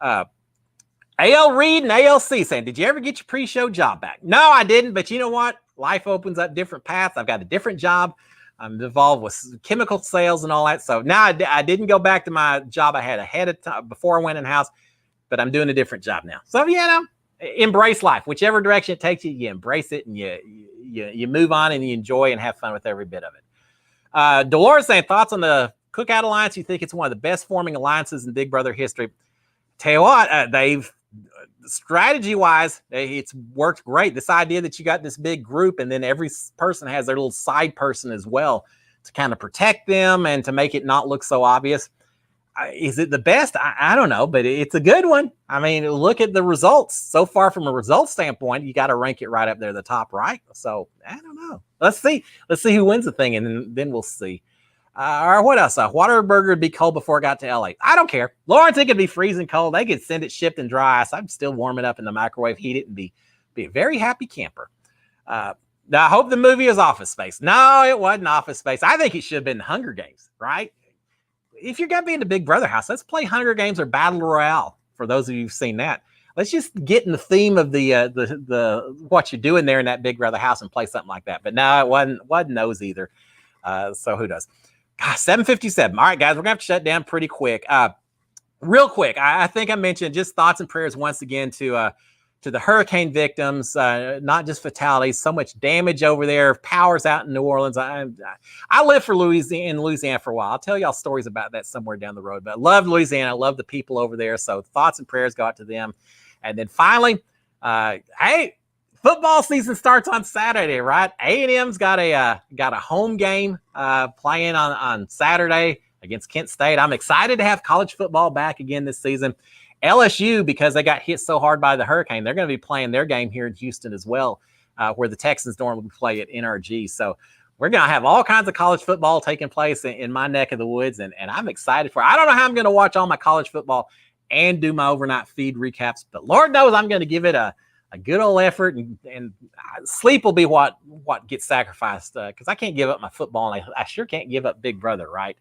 AL Reed and ALC saying, did you ever get your pre-show job back? No, I didn't. But you know what? Life opens up different paths. I've got a different job. I'm involved with chemical sales and all that. So now I didn't go back to my job I had ahead of time before I went in house, but I'm doing a different job now. So, embrace life. Whichever direction it takes you, you embrace it, and you move on, and you enjoy and have fun with every bit of it. Dolores saying, thoughts on the Cookout Alliance? You think it's one of the best forming alliances in Big Brother history? Tell you what, they've strategy-wise, it's worked great. This idea that you got this big group, and then every person has their little side person as well to kind of protect them and to make it not look so obvious. Is it the best? I don't know, but it's a good one. I mean, look at the results so far. From a results standpoint, you got to rank it right up there, the top right. So I don't know. Let's see who wins the thing, and then we'll see. Or what else? Whataburger would be cold before it got to LA. I don't care. Lawrence, it could be freezing cold. They could send it shipped in dry ice. I'd still warm it up in the microwave, heat it, and be a very happy camper. Now, I hope the movie is Office Space. No, it wasn't Office Space. I think it should have been Hunger Games, right? If you're going to be in the Big Brother house, let's play Hunger Games or Battle Royale. For those of you who've seen that, let's just get in the theme of the what you're doing there in that Big Brother house and play something like that. But no, it wasn't those either. So who does? God, 7:57. All right, guys, we're gonna have to shut down pretty quick. Real quick, I think I mentioned just thoughts and prayers once again to the hurricane victims, not just fatalities. So much damage over there. Power's out in New Orleans. I lived in Louisiana for a while. I'll tell y'all stories about that somewhere down the road. But I love Louisiana. I love the people over there. So thoughts and prayers go out to them. And then finally, hey, football season starts on Saturday, right? A&M's got a home game playing on Saturday against Kent State. I'm excited to have college football back again this season. LSU, because they got hit so hard by the hurricane, they're going to be playing their game here in Houston as well, where the Texans normally play at NRG. So we're going to have all kinds of college football taking place in my neck of the woods, and I'm excited for it. I don't know how I'm going to watch all my college football and do my overnight feed recaps, but Lord knows I'm going to give it a good old effort, and sleep will be what gets sacrificed, because I can't give up my football, and I sure can't give up Big Brother, right?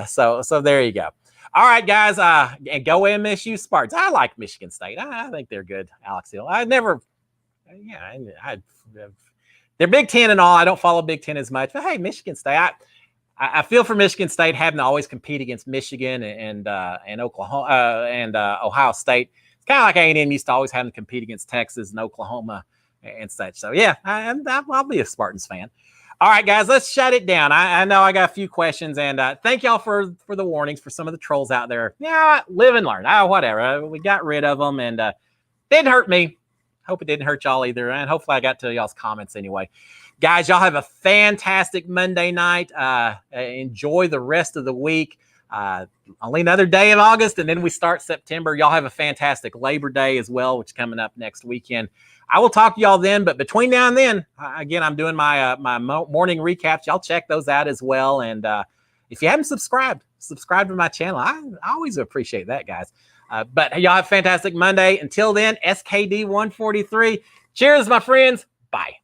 So there you go. All right, guys, and go MSU Spartans. I like Michigan State. I think they're good, Alex Hill. They're Big Ten and all. I don't follow Big Ten as much, but hey, Michigan State. I feel for Michigan State having to always compete against Michigan and Oklahoma and Ohio State. It's kind of like A&M used to always having to compete against Texas and Oklahoma and such. So yeah, I'll be a Spartans fan. All right, guys, let's shut it down. I know I got a few questions, and thank y'all for the warnings for some of the trolls out there. Yeah, live and learn. Whatever. We got rid of them, and didn't hurt me. Hope it didn't hurt y'all either, and hopefully I got to y'all's comments anyway. Guys, y'all have a fantastic Monday night. Enjoy the rest of the week. Only another day of August, and then we start September. Y'all have a fantastic Labor Day as well, which is coming up next weekend. I will talk to y'all then, but between now and then, again, I'm doing my morning recaps. Y'all check those out as well. And if you haven't subscribe to my channel. I always appreciate that, guys. But y'all have a fantastic Monday. Until then, SKD 143. Cheers, my friends. Bye.